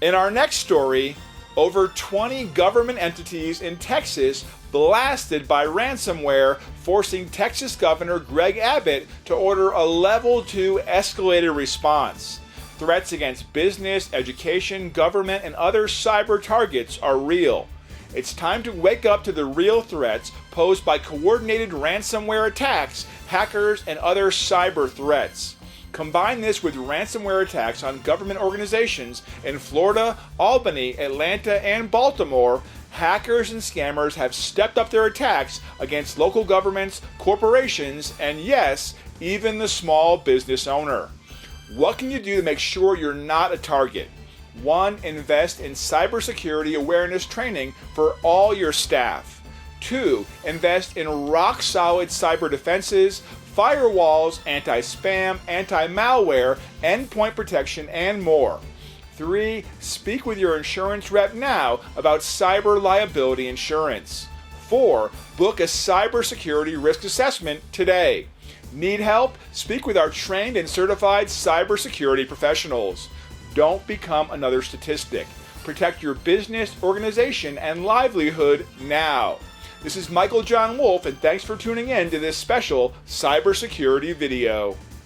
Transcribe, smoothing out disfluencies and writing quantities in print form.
In our next story, over 20 government entities in Texas blasted by ransomware, forcing Texas Governor Greg Abbott to order a level 2 escalated response. Threats against business, education, government, and other cyber targets are real. It's time to wake up to the real threats posed by coordinated ransomware attacks, hackers, and other cyber threats. Combine this with ransomware attacks on government organizations in Florida, Albany, Atlanta, and Baltimore. Hackers and scammers have stepped up their attacks against local governments, corporations, and yes, even the small business owner. What can you do to make sure you're not a target? 1. Invest in cybersecurity awareness training for all your staff. 2. Invest in rock-solid cyber defenses, firewalls, anti-spam, anti-malware, endpoint protection, and more. 3. Speak with your insurance rep now about cyber liability insurance. 4. Book a cybersecurity risk assessment today. Need help? Speak with our trained and certified cybersecurity professionals. Don't become another statistic. Protect your business, organization, and livelihood now. This is Michael John Wolf, and thanks for tuning in to this special cybersecurity video.